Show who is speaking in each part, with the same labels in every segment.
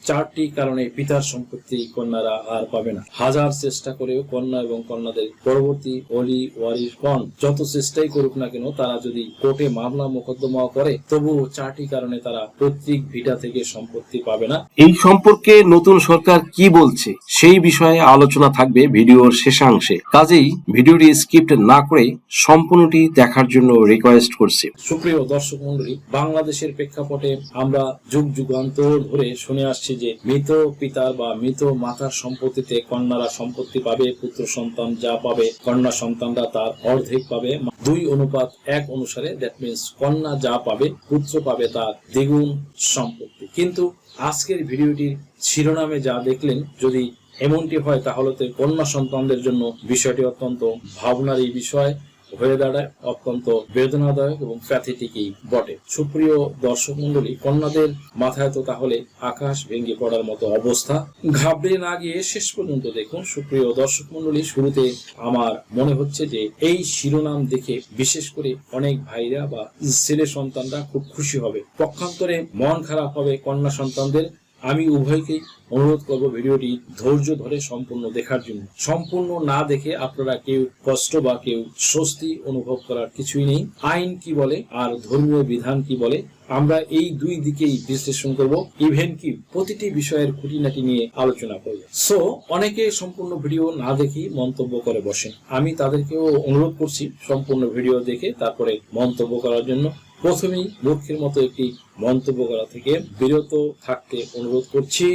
Speaker 1: চারটি কারণে পিতার সম্পত্তি কন্যারা আর পাবে না। হাজার চেষ্টা করেও কন্যা এবং কন্যাদের পরবর্তী অলি ওয়ারিশগণ যত চেষ্টাই করুক না কেন, তারা যদি কোর্টে মামলা মোকদ্দমা করে, তবুও চারটি কারণে তারা পৈতৃক ভিটা থেকে সম্পত্তি পাবে না।
Speaker 2: এই সম্পর্কে নতুন সরকার কি বলছে সেই বিষয়ে আলোচনা থাকবে ভিডিওর শেষাংশে, কাজেই ভিডিওটি স্কিপ না করে সম্পূর্ণটি দেখার জন্য রিকোয়েস্ট করছি।
Speaker 1: সুপ্রিয় দর্শক মন্ডলী, বাংলাদেশের প্রেক্ষাপটে আমরা যুগ যুগান্তর ধরে শুনে আসছি যে মৃত পিতার বা মৃত মাতার সম্পত্তিতে কন্যারা সম্পত্তি পাবে, পুত্র সন্তান যা পাবে কন্যা সন্তানরা তার অর্ধেক পাবে 2:1 অনুসারে। দ্যাট মিনস কন্যা যা পাবে পুত্র পাবে তার দ্বিগুণ সম্পত্তি। কিন্তু আজকের ভিডিওটির শিরোনামে যা দেখলেন, যদি এমনটি হয় তাহলে তো কন্যা সন্তানদের জন্য বিষয়টি অত্যন্ত ভাবনারই বিষয় হয়ে দাঁড়ায়, অত্যন্ত বেদনাদায়ক এবং প্যাথেটিকই বটে। সুপ্রিয় দর্শক মন্ডলী, কন্যাদের মাথায় তো তাহলে আকাশ ভেঙে পড়ার মতো অবস্থা। ঘাবড়ে না গিয়ে শেষ পর্যন্ত দেখুন। সুপ্রিয় দর্শক মন্ডলী, শুরুতে আমার মনে হচ্ছে যে এই শিরোনাম দেখে বিশেষ করে অনেক ভাইরা বা ছেলে সন্তানরা খুব খুশি হবে, পক্ষান্তরে মন খারাপ হবে কন্যা সন্তানদের। আমি উভয়কেই অনুরোধ করব ভিডিওটি ধৈর্য ধরে সম্পূর্ণ দেখার জন্য। সম্পূর্ণ না দেখে আপনারা কেউ কষ্ট বা কেউ স্বস্তি অনুভব করার কিছুই নেই। আইন কি বলে আর ধর্মীয় বিধান কি বলে, আমরা এই দুই দিকেই বিশ্লেষণ করব, ইভেন কি প্রতিটি বিষয়ের খুঁটিনাটি নিয়ে আলোচনা করব। সো অনেকে সম্পূর্ণ ভিডিও না দেখেই মন্তব্য করে বসেন। আমি তাদেরকেও অনুরোধ করছি সম্পূর্ণ ভিডিও দেখে তারপরে মন্তব্য করার জন্য। প্রথমেই মূর্খের মতো একটি মন্তব্য করা থেকে বিরত থাকতে অনুরোধ করছি।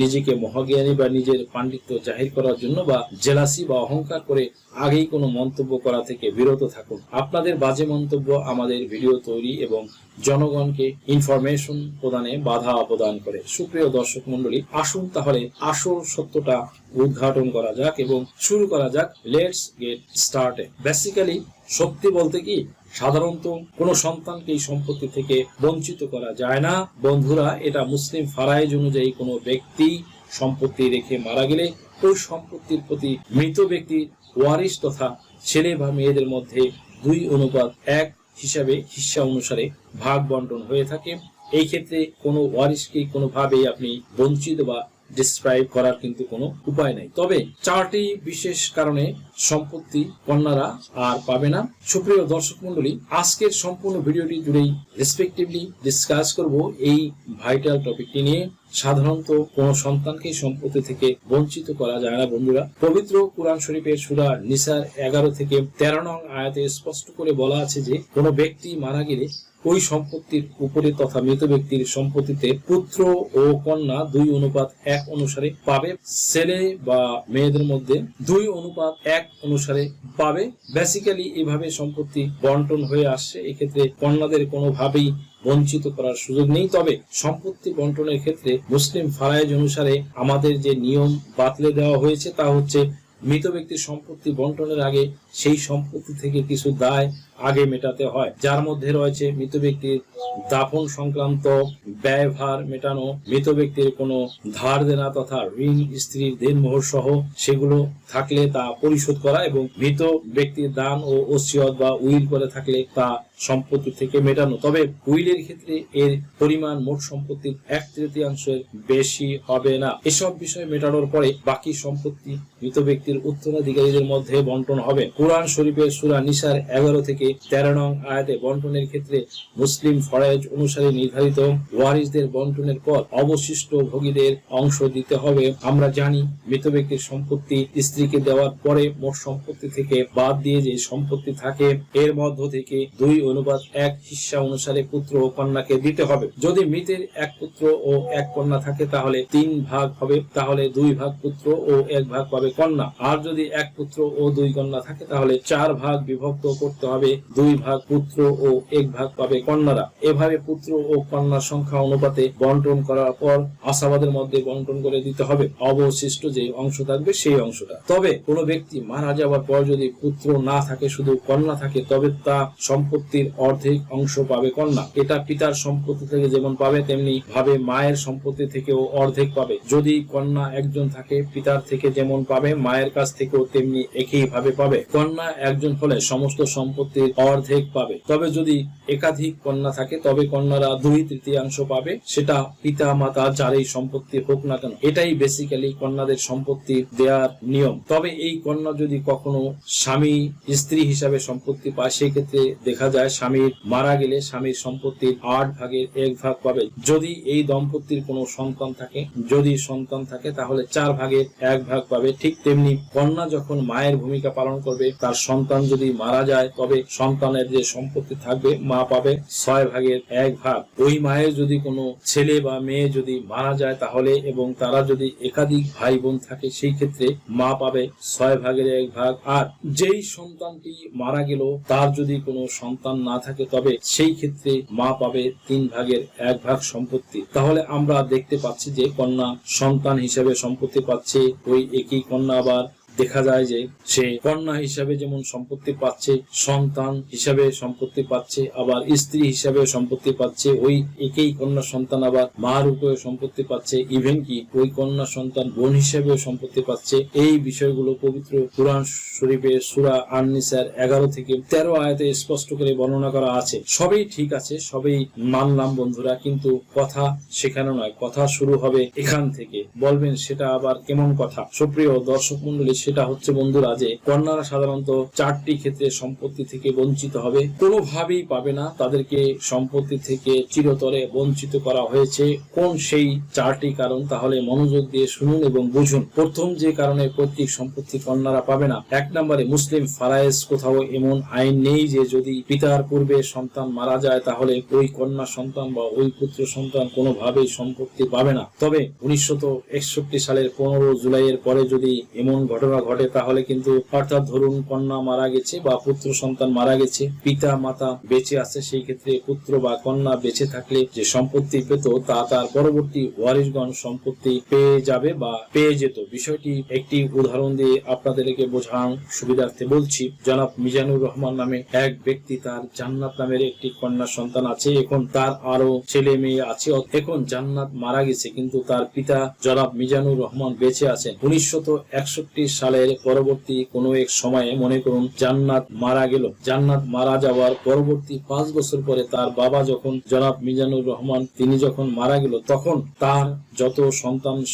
Speaker 1: নিজেকে মহাজ্ঞানী বা নিজের পাণ্ডিত্য জাহির করার জন্য বা জেলাসি বা অহংকার করে আগেই কোনো মন্তব্য করা থেকে বিরত থাকুন। আপনাদের বাজে মন্তব্য আমাদের ভিডিও তৈরি এবং জনগণকে ইনফরমেশন প্রদানে বাধা প্রদান করে। সুপ্রিয় দর্শক মন্ডলী, আসুন তাহলে আসল সত্যটা উদ্ঘাটন করা যাক এবং শুরু করা যাক। Let's get started. বেসিক্যালি সত্যি বলতে কি, সাধারণত কোনো সন্তানকে এই সম্পত্তি থেকে বঞ্চিত করা যায় না। বন্ধুরা, এটা মুসলিম ফারায়েজ অনুযায়ী কোনো ব্যক্তি সম্পত্তি রেখে মারা গেলে ওই সম্পত্তির প্রতি মৃত ব্যক্তির ওয়ারিশ তথা ছেলে বা মেয়েদের মধ্যে 2:1 হিসাবে হিস্সা অনুসারে ভাগ বন্টন হয়ে থাকে। এই ক্ষেত্রে কোনো ওয়ারিশকে কোনোভাবেই আপনি বঞ্চিত বা ডিসক্রাইব করার কিন্তু কোনো উপায় নাই। তবে চারটি বিশেষ কারণে সম্পত্তি কন্যারা আর পাবে না। সুপ্রিয় দর্শক মন্ডলী, আজকের সম্পূর্ণ ভিডিওটি জুড়েই রেসপেক্টিভলি ডিসকাস করব এই ভাইটাল টপিকটি নিয়ে। সাধারণত কোন সন্তানকে সম্পত্তি থেকে বঞ্চিত করা যায় না। বন্ধুরা, পবিত্র কুরআন শরীফের সূরা নিসার 11 থেকে 13 নং আয়াতে স্পষ্ট করে বলা আছে যে কোনো ব্যক্তি মারা গেলে ওই সম্পত্তির উপরে তথা মৃত ব্যক্তির সম্পত্তিতে পুত্র ও কন্যা 2:1 অনুসারে পাবে। ছেলে বা মেয়েদের মধ্যে 2:1 অনুসারে পাবে। বেসিক্যালি এভাবে সম্পত্তি বন্টন হয়ে আসছে। এক্ষেত্রে কন্যাদের কোনোভাবেই বঞ্চিত করার সুযোগ নেই। তবে সম্পত্তি বন্টনের ক্ষেত্রে মুসলিম ফারায়েজ অনুসারে আমাদের যে নিয়ম বাতলে দেওয়া হয়েছে তা হচ্ছে, মৃত ব্যক্তির সম্পত্তি বন্টনের আগে সেই সম্পত্তি থেকে কিছু দায় আগে মেটাতে হয়, যার মধ্যে রয়েছে মৃত ব্যক্তির দাফন সংক্রান্ত ব্যয়ভার মেটানো, মৃত ব্যক্তির কোনো ধার দেনা তথা ঋণ, স্ত্রীর দেনমোহর সহ সেগুলো থাকলে তা পরিশোধ করা, এবং মৃত ব্যক্তির দান ও ওসিয়ত বা উইল করে থাকলে তা সম্পত্তি থেকে মেটানো। তবে উইলের ক্ষেত্রে এর পরিমাণ মোট সম্পত্তির 1/3 বেশি হবে না। এসব বিষয় মেটানোর পরে বাকি সম্পত্তি মৃত ব্যক্তির উত্তরাধিকারীদের মধ্যে বন্টন হবে। কুরআন শরীফের সূরা নিসার 11 থেকে 13 নং আয়াতে বন্টনের ক্ষেত্রে মুসলিম ফরজ অনুসারে নির্ধারিত ওয়ারিসদের বন্টনের পর অবশিষ্ট ভোগীদের অংশ দিতে হবে। আমরা জানি মৃত ব্যক্তির সম্পত্তি স্ত্রীকে দেওয়ার পরে মোট সম্পত্তি থেকে বাদ দিয়ে যে সম্পত্তি থাকে এর মধ্য থেকে 2:1 হিস্সা অনুসারে পুত্র ও কন্যাকে দিতে হবে। যদি মৃতের 1 পুত্র ও 1 কন্যা থাকে তাহলে 3 ভাগ হবে, তাহলে 2 ভাগ পুত্র ও 1 ভাগ পাবে কন্যা। আর যদি 1 পুত্র ও 2 কন্যা থাকে তাহলে 4 ভাগ বিভক্ত করতে হবে, 2 ভাগ পুত্র ও 1 ভাগ পাবে কন্যারা। এভাবে পুত্র ও কন্যার সংখ্যা অনুপাতে বন্টন করার পর আসাবাদের মধ্যে বন্টন করে দিতে হবে অবশিষ্ট যে অংশ থাকবে সেই অংশটা। তবে কোনো ব্যক্তি মারা যাওয়ার পর যদি পুত্র না থাকে, শুধু কন্যা থাকে, তবে তা সম্পত্তির অর্ধেক অংশ পাবে কন্যা। এটা পিতার সম্পত্তি থেকে যেমন পাবে তেমনি ভাবে মায়ের সম্পত্তি থেকেও অর্ধেক পাবে। যদি কন্যা একজন থাকে, পিতার থেকে যেমন পাবে মায়ের কাছ থেকেও তেমনি একই ভাবে পাবে। কন্যা একজন হলে সমস্ত সম্পত্তির সম্পত্তির অর্ধেক পাবে। তবে যদি একাধিক কন্যা থাকে তবে কন্যারা 2/3 পাবে, সেটা পিতা মাতা যারই সম্পত্তি হোক না কেন। এটাই বেসিক্যালি কন্যাদের সম্পত্তি দেওয়ার নিয়ম। তবে এই কন্যা যদি কখনো স্বামী স্ত্রী হিসাবে সম্পত্তি পায়, সেক্ষেত্রে দেখা যায় স্বামীর মারা গেলে স্বামীর সম্পত্তির 8/1 পাবে। যদি এই দম্পতির কোনো সন্তান থাকে, যদি সন্তান থাকে তাহলে 4/1 পাবে। ঠিক তেমনি কন্যা যখন মায়ের ভূমিকা পালন করবে, তার সন্তান যদি মারা যায় তবে সন্তানের যে সম্পত্তি থাকবে মা পাবে 6/1। ওই মায়ের যদি কোনো ছেলে বা মেয়ে যদি মারা যায় তাহলে, এবং তারা যদি একাধিক ভাই বোন থাকে, সেই ক্ষেত্রে মা পাবে 6/1। আর যেই সন্তানটি মারা গেল তার যদি কোনো সন্তান না থাকে তবে সেই ক্ষেত্রে মা পাবে 3/1 সম্পত্তি। তাহলে আমরা দেখতে পাচ্ছি যে কন্যা সন্তান হিসেবে সম্পত্তি পাচ্ছে, ওই একই কন্যা আবার দেখা যায় যে সে কন্যা হিসাবে যেমন সম্পত্তি পাচ্ছে, সন্তান হিসাবে সম্পত্তি পাচ্ছে, আবার স্ত্রী হিসাবে সম্পত্তি পাচ্ছে। ওই একই কন্যা সন্তান আবার মা রূপে সম্পত্তি পাচ্ছে, ইভেন কি ওই কন্যা সন্তান বোন হিসেবে সম্পত্তি পাচ্ছে। এই বিষয়গুলো পবিত্র কুরআন শরীফের সূরা আন-নিসার 11 থেকে 13 আয়াতে স্পষ্ট করে বর্ণনা করা আছে। সবই ঠিক আছে, সবই মানলাম বন্ধুরা, কিন্তু কথা সেখানে নয়, কথা শুরু হবে এখান থেকে। বলবেন সেটা আবার কেমন কথা? সুপ্রিয় দর্শক মন্ডলী, সেটা হচ্ছে বন্ধুরা যে কন্যারা সাধারণত 4টি ক্ষেত্রে সম্পত্তি থেকে বঞ্চিত হবে, কোনোভাবেই পাবে না। তাদেরকে সম্পত্তি থেকে চিরতরে বঞ্চিত করা হয়েছে। কোন সেই 4টি কারণ? তাহলে মনোযোগ দিয়ে শুনুন এবং বুঝুন। প্রথম যে কারণে পৈতৃক সম্পত্তি কন্যারা পাবে না, 1 নম্বরে মুসলিম ফারায়েজ কোথাও এমন আইন নেই যে যদি পিতার পূর্বে সন্তান মারা যায় তাহলে ওই কন্যা সন্তান বা ওই পুত্র সন্তান কোনোভাবেই সম্পত্তি পাবে না। তবে 1961 সালের 15 জুলাইয়ের পরে যদি এমন ঘটনা ঘটে তাহলে কিন্তু, অর্থাৎ ধরুন কন্যা মারা গেছে বা পুত্র সন্তান মারা গেছে, পিতা মাতা বেঁচে আছে, সেই ক্ষেত্রে পুত্র বা কন্যা বেঁচে থাকলে যে সম্পত্তি পেত তা তার পরবর্তী ওয়ারিশগণ সম্পত্তি পেয়ে যাবে বা পেয়ে যেত। বিষয়টি একটি উদাহরণ দিয়ে আপনাদেরকে বোঝানোর সুবিধার্থে বলছি। জনাব মিজানুর রহমান নামে এক ব্যক্তি, তার জান্নাত নামের একটি কন্যা সন্তান আছে। এখন তার আরো ছেলে মেয়ে আছে। এখন জান্নাত মারা গেছে কিন্তু তার পিতা জনাব মিজানুর রহমান বেঁচে আছেন। 1961 সালের পরবর্তী কোনো এক সময়ে মনে করুন জান্নাত মারা গেল। জান্নাত মারা যাওয়ার পরবর্তী 5 বছর পরে তার বাবা যখন জনাব মিজানুর রহমান তিনি যখন মারা গেল, তখন তার যত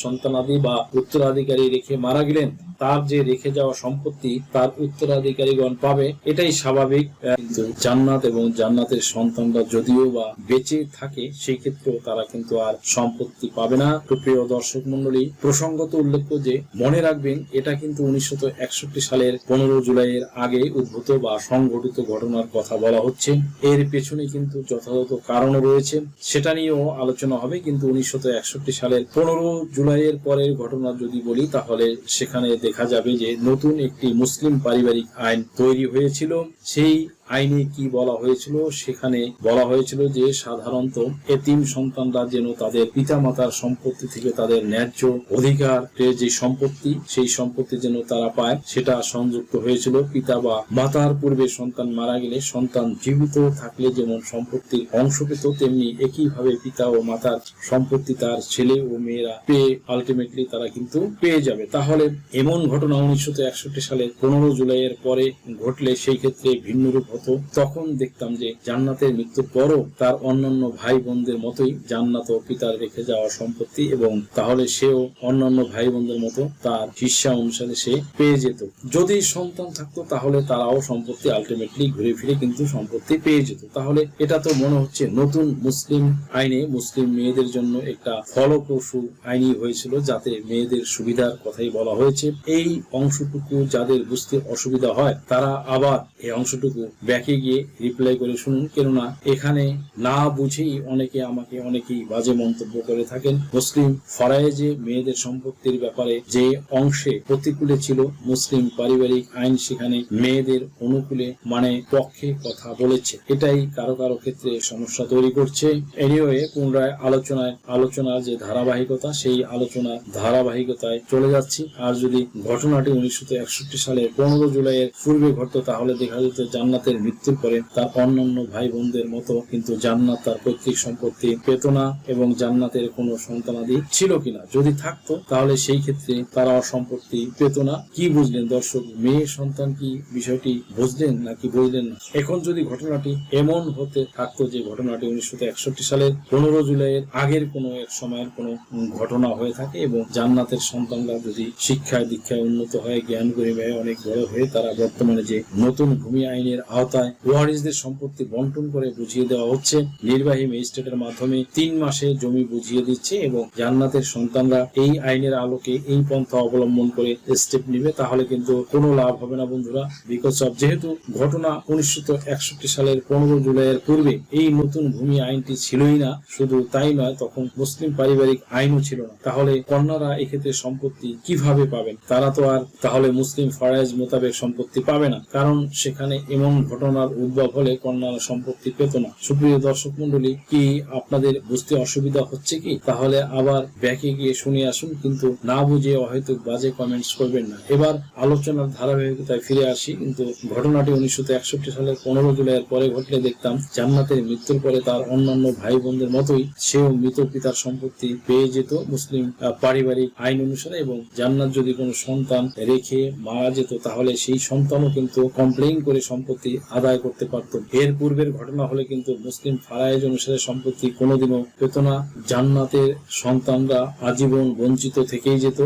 Speaker 1: সন্তানাদি বা উত্তরাধিকারী রেখে মারা গেলেন, তার যে রেখে যাওয়া সম্পত্তি তার উত্তরাধিকারীগণ পাবে, এটাই স্বাভাবিক। কিন্তু জান্নাত এবং জান্নাতের সন্তানরা যদিও বা বেঁচে থাকে, সেই ক্ষেত্রেও তারা কিন্তু আর সম্পত্তি পাবে না। প্রিয় দর্শক মন্ডলী, প্রসঙ্গত উল্লেখ্য যে মনে রাখবেন এটা কিন্তু 1961 সালের 15 জুলাইয়ের আগে উদ্ভূত বা সংঘটিত ঘটনার কথা বলা হচ্ছে। এর পেছনে কিন্তু যথাযথ কারণ রয়েছে, সেটা নিয়েও আলোচনা হবে। কিন্তু 1961 সালের 15 জুলাইয়ের পরের ঘটনা যদি বলি তাহলে সেখানে দেখা যাবে যে নতুন একটি মুসলিম পারিবারিক আইন তৈরি হয়েছিল। সেই আইনে কি বলা হয়েছিল? সেখানে বলা হয়েছিল যে সাধারণত এতিম সন্তানরা যেন তাদের পিতামাতার সম্পত্তি থেকে তাদের ন্যায্য অধিকার যে সম্পত্তি, সেই সম্পত্তি যেন তারা পায়, সেটা সংযুক্ত হয়েছিল। পিতা বা মাতার পূর্বে সন্তান মারা গেলে সন্তান জীবিত থাকলে যেমন সম্পত্তির অংশ পেত, তেমনি একইভাবে পিতা ও মাতার সম্পত্তি তার ছেলে ও মেয়েরা পেয়ে আলটিমেটলি তারা কিন্তু পেয়ে যাবে। তাহলে এমন ঘটনা 1961 সালের 15 জুলাইয়ের পরে ঘটলে সেই ক্ষেত্রে ভিন্ন রূপ হতো। তখন দেখতাম যে জান্নাতের মৃত্যুর পরও তার অন্যান্য ভাই বোনদের মতোই জান্নাত ও পিতার রেখে যাওয়া সম্পত্তি, এবং তাহলে সেও অন্যান্য ভাই বোনদের মতো তার হিস্সা অনুসারে সে পেয়ে যেত। যদি সন্তান থাকতো তাহলে তারাও সম্পত্তি আলটিমেটলি ঘুরে ফিরে কিন্তু সম্পত্তি পেয়ে যেত। তাহলে এটা তো মনে হচ্ছে নতুন মুসলিম আইনে মুসলিম মেয়েদের জন্য একটা ফলপ্রসূ আইনই হয়েছিল, যাতে মেয়েদের সুবিধার কথাই বলা হয়েছে। এই অংশটুকু যাদের বুঝতে অসুবিধা হয় তারা আবার এই অংশটুকু ব্যাকে গিয়ে রিপ্লাই করে শুনুন, কেননা এখানে না বুঝেই অনেকেই বাজে মন্তব্য করে থাকেন। মুসলিম ফরায়েজে মেয়েদের সম্পত্তির ব্যাপারে যে অংশে প্রতিকূলে ছিল মুসলিম পারিবারিক আইন, সেখানে মেয়েদের অনুকূলে মানে পক্ষে কথা বলেছে। এটাই কারো কারো ক্ষেত্রে সমস্যা তৈরি করছে। এনিওয়ে, পুনরায় আলোচনার যে ধারাবাহিকতা, সেই আলোচনার ধারাবাহিকতায় চলে যাচ্ছি। আর যদি ঘটনাটি 1961 সালের 15 জুলাইয়ের পূর্বে ঘটতো তাহলে দেখা যেত জান্নাতের জান্নাতের মৃত্যুর পরে তার অন্যান্য ভাই বোনদের মতো কিন্তু জান্নাত তার পৈতৃক সম্পত্তি পেত না এবং জান্নাতের কোনো সন্তানাদি ছিল কিনা, যদি থাকতো তাহলে সেই ক্ষেত্রে তারা সম্পত্তি পেত না। কি বুঝলেন দর্শক? মেয়ে সন্তান কি বিষয়টি বুঝলেন নাকি বুঝলেন না? এখন যদি ঘটনাটি এমন হতে থাকতো যে ঘটনাটি 1961 সালের 15 জুলাইয়ের আগের কোনো এক সময়ের কোনো ঘটনা হয়ে থাকে এবং জান্নাতের সন্তানরা যদি শিক্ষায় দীক্ষায় উন্নত হয়, জ্ঞান গরিমায় অনেক বড় হয়ে তারা বর্তমানে যে নতুন ভূমি আইনের আওতায় ওয়ারিসদের সম্পত্তি বন্টন করে বুঝিয়ে দেওয়া হচ্ছে, নির্বাহী ম্যাজিস্ট্রেটের মাধ্যমে 3 মাসে জমি বুঝিয়ে দিচ্ছে এবং জান্নাতের সন্তানরা এই আইনের আলোকে এই পন্থা অবলম্বন করে স্টেপ নিবে, তাহলে কিন্তু কোনো লাভ হবে না বন্ধুরা। বিকজ অফ যেহেতু ঘটনা 1961 সালের 15 জুলাইয়ের পূর্বে এই নতুন ভূমি আইনটি ছিলই না, শুধু তাই নয় তখন মুসলিম পারিবারিক আইনও ছিল না, তাহলে কন্যারা এক্ষেত্রে সম্পত্তি কিভাবে পাবেন? তারা তো আর তাহলে মুসলিম ফরজ মোতাবেক সম্পত্তি পাবে না, কারণ সেখানে এমন ঘটনার উদ্ভব হলে কন্যারা সম্পত্তি পেত না। সুপ্রিয় দর্শক মন্ডলী, কি আপনাদের বুঝতে অসুবিধা হচ্ছে কি? তাহলে আবার ব্যাকে গিয়ে শুনে আসুন, কিন্তু না বুঝে হয়তো বাজে কমেন্টস করবেন না। এবার আলোচনার ধারাবাহিকতায় ফিরে আসি। কিন্তু ঘটনাটি 1961 সালের 15 জুলাইয়ের পরে ঘটলে দেখতাম জান্নাতের মৃত্যুর পরে তার অন্যান্য ভাই বোনদের মতোই সেও মৃত পিতার সম্পত্তি পেয়ে যেত মুসলিম পারিবারিক আইন অনুসারে, এবং জান্নাত যদি কোনো সন্তান রেখে মারা যেত তাহলে সেই সন্তানও কিন্তু কমপ্লেইন করে সম্পত্তি আদায় করতে পারত। এর পূর্বের ঘটনা হলে কিন্তু মুসলিম ফারায়েজ অনুসারে সম্পত্তি কোনোদিনও পেত না, জান্নাতের সন্তানরা আজীবন বঞ্চিত থেকেই যেত।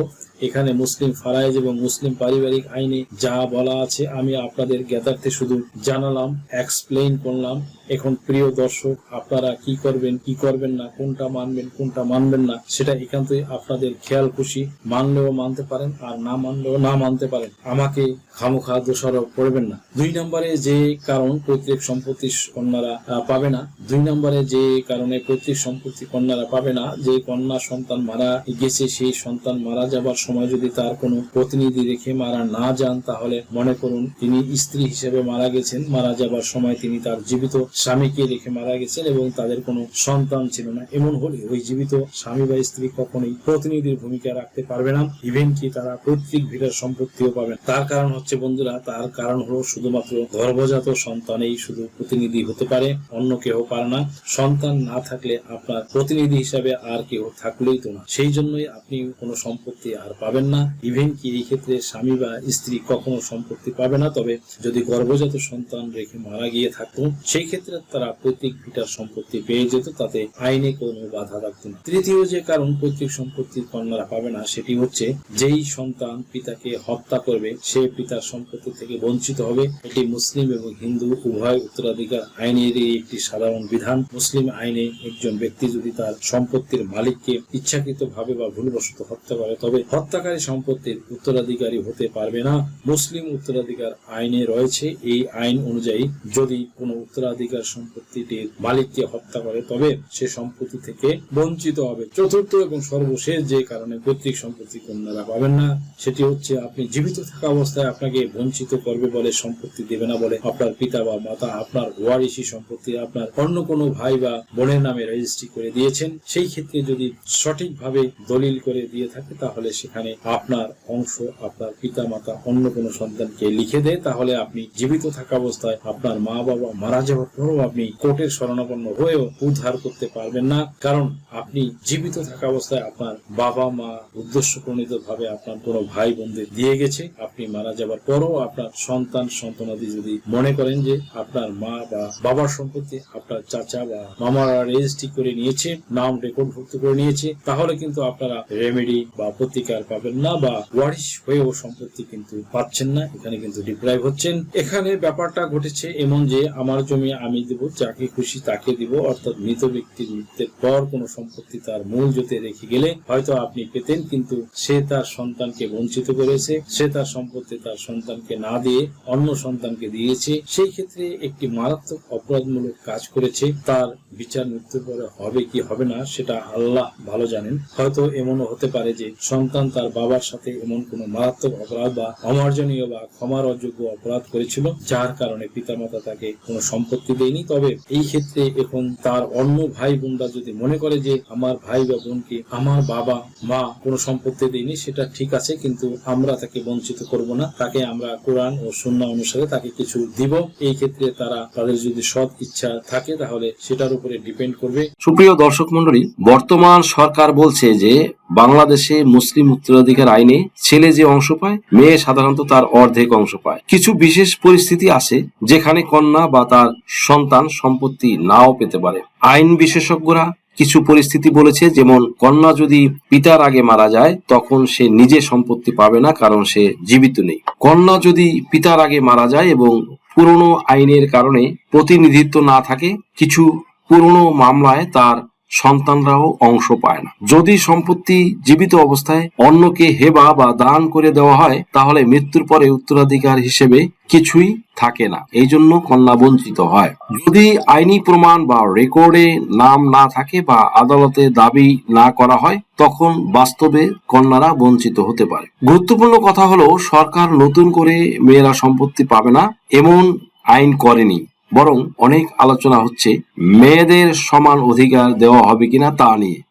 Speaker 1: এখানে মুসলিম ফারায়েজ এবং মুসলিম পারিবারিক আইনে যা বলা আছে আমি আপনাদের জ্ঞাতার্থে শুধু জানালাম, এক্সপ্লেইন করলাম। এখন প্রিয় দর্শক, আপনারা কি করবেন কি করবেন না, কোনটা মানবেন কোনটা মানবেন না, সেটা একান্তই আপনাদের খেয়াল খুশি। মানলেও মানতে পারেন আর না মানলেও না মানতে পারেন, আমাকে খামোখা দোষারোপ করবেন না। 2 নম্বরে যে কারণ পৈতৃক সম্পত্তি কন্যারা পাবে না, 2 নম্বরে যে কারণে পৈতৃক সম্পত্তি কন্যারা পাবে না, যে কন্যা সন্তান মারা গেছে সেই সন্তান মারা যাবার সময় যদি তার কোনো প্রতিনিধি রেখে মারা না যান, তাহলে মনে করুন তিনি স্ত্রী হিসেবে মারা গেছেন, মারা যাবার সময় তিনি তার জীবিত স্বামীকে রেখে মারা গেছেন এবং তাদের কোনো সন্তান ছিল না, এমন হলে ওই জীবিত স্বামী বা স্ত্রী কখনোই প্রতিনিধির ভূমিকা রাখতে পারবে না, ইভেন কি তারা পৈতৃক ভিটার সম্পত্তিও পাবেন। তার কারণ হচ্ছে বন্ধুরা, তার কারণ হলো শুধুমাত্র গর্ভজাত সন্তানেই শুধু প্রতিনিধি হতে পারে, অন্য কেউ পারে না। সন্তান না থাকলে আপনার প্রতিনিধি হিসাবে আর কেউ থাকলেই তো না, সেই জন্যই আপনি কোনো সম্পত্তি আর পাবেন না। ইভেন কি এই ক্ষেত্রে স্বামী বা স্ত্রী কখনো সম্পত্তি পাবে না, তবে যদি গর্ভজাত সন্তান রেখে মারা গিয়ে থাকতো সেই ক্ষেত্রে তারা পৈতৃক ভিটার সম্পত্তি পেয়ে যেত, তাতে আইনে কোনো বাধা থাকতো না। তৃতীয় যে কারণ পৈতৃক সম্পত্তির কন্যারা পাবে না সেটি হচ্ছে যেই সন্তান পিতাকে হত্যা করবে সে পিতার সম্পত্তি থেকে বঞ্চিত হবে। এটি মুসলিম এবং হিন্দু উভয় উত্তরাধিকার আইনের একটি সাধারণ বিধান। মুসলিম আইনে একজন ব্যক্তি যদি তার সম্পত্তির মালিককে ইচ্ছাকৃত ভাবে বা ভুলবশত হত্যা করে তবে হত্যাকারী সম্পত্তির উত্তরাধিকারী হতে পারবে না। মুসলিম উত্তরাধিকার আইনে রয়েছে, এই আইন অনুযায়ী যদি কোনো উত্তরাধিকার সম্পত্তিটির মালিককে হত্যা করে তবে সে সম্পত্তি থেকে বঞ্চিত হবে। চতুর্থ এবং সর্বশেষ যে কারণে পৈতৃক সম্পত্তি কন্যারা পাবেন না সেটি হচ্ছে আপনি জীবিত থাকা অবস্থায় আপনাকে বঞ্চিত করবে বলে সম্পত্তি দেবে না বলে আপনার পিতা বা মাতা আপনার ওয়ারিশি সম্পত্তি আপনার অন্য কোনো ভাই বা বোনের নামে রেজিস্ট্রি করে দিয়েছেন। সেই ক্ষেত্রে যদি সঠিকভাবে দলিল করে দিয়ে থাকে তাহলে সেখানে আপনার অংশ আপনার পিতা মাতা অন্য কোনো সন্তানকে লিখে দেয়, তাহলে আপনি জীবিত থাকা অবস্থায় আপনার মা বাবা মারা যাওয়ার পরেও আপনি কোর্টের শরণাপন্ন হয়েও উদ্ধার করতে পারবেন না, কারণ আপনি জীবিত থাকা অবস্থায় আপনার বাবা মা উদ্দেশ্য প্রণীত ভাবে আপনার কোনো ভাই বোনদের দিয়ে গেছে। আপনি মারা যাবার পরও আপনার সন্তান সন্তানাদি যদি মনে করেন যে আপনার মা বা বাবার সম্পত্তি আপনার চাচা বা মামারা রেজিস্ট্রি করে নিয়েছে, নাম রেকর্ডভুক্ত করে নিয়েছে, তাহলে কিন্তু আপনারা রেমেডি বা প্রতিকার পাবেন না বা ওয়ারিশ হয়েও সম্পত্তি কিন্তু পাচ্ছেন না, এখানে কিন্তু ডিপ্রাইভ হচ্ছেন। এখানে ব্যাপারটা ঘটেছে এমন যে আমার জমি আমি দেব, যাকে খুশি তাকে দিব, অর্থাৎ মৃত ব্যক্তির মৃত্যুর পর কোনো সম্পত্তি তার মূল জোতে রেখে গেলে হয়তো আপনি পেতেন, কিন্তু সে তার সন্তানকে বঞ্চিত করেছে, সে তার সম্পত্তি তার সন্তানকে না দিয়ে অন্য সন্তানকে দিয়েছে, সেই ক্ষেত্রে একটি মারাত্মক অপরাধমূলক কাজ করেছে। তার বিচার মৃত্যুর পরে হবে কি হবে না সেটা আল্লাহ ভালো জানেন। হয়তো এমনও হতে পারে যে সন্তান তার বাবার সাথে এমন কোনো মারাত্মক অপরাধ বা অমার্জনীয় বা ক্ষমার অযোগ্য অপরাধ করেছিল যার কারণে পিতামাতা তাকে কোনো সম্পত্তি দেয়নি। তবে এই ক্ষেত্রে এখন তার অন্য ভাই বোনরা যদি মনে করে যে আমার ভাই বা বোনকে আমার বাবা মা কোনো সম্পত্তি দেয়নি, সেটা ঠিক আছে, কিন্তু আমরা তাকে বঞ্চিত করব না, তাকে আমরা কোরআন ও সুন্নাহ অনুসারে তাকে কিছু দিব। এই ক্ষেত্রে তাদের যদি সৎ ইচ্ছা থাকে তাহলে সেটার উপরে ডিপেন্ড করবে।
Speaker 2: সুপ্রিয় দর্শক মন্ডলী, বর্তমান সরকার বলছে যে বাংলাদেশে মুসলিম উত্তরাধিকার আইনে ছেলে যে অংশ পায়, মেয়ে সাধারণত তার অর্ধেক অংশ পায়। কিছু বিশেষ পরিস্থিতি আছে যেখানে কন্যা বা তার সন্তান সম্পত্তি নাও পেতে পারে। আইন বিশেষজ্ঞরা কিছু পরিস্থিতি বলেছে, যেমন কন্যা যদি পিতার আগে মারা যায় তখন সে নিজে সম্পত্তি পাবে না, কারণ সে জীবিত নেই। কন্যা যদি পিতার আগে মারা যায় এবং পুরনো আইনের কারণে প্রতিনিধিত্ব না থাকে, কিছু পুরনো মামলায় তার সন্তানরাও অংশ পায় না। যদি সম্পত্তি জীবিত অবস্থায় অন্যকে হেবা বা দান করে দেওয়া হয় তাহলে মৃত্যুর পরে উত্তরাধিকার হিসেবে কিছুই থাকে না, এই জন্য কন্যা বঞ্চিত হয়। যদি আইনি প্রমাণ বা রেকর্ডে নাম না থাকে বা আদালতে দাবি না করা হয় তখন বাস্তবে কন্যারা বঞ্চিত হতে পারে। গুরুত্বপূর্ণ কথা হলো, সরকার নতুন করে মেয়েরা সম্পত্তি পাবে না এমন আইন করেনি, বরং অনেক আলোচনা হচ্ছে মেয়েদের সমান অধিকার দেওয়া হবে কিনা তা নিয়ে।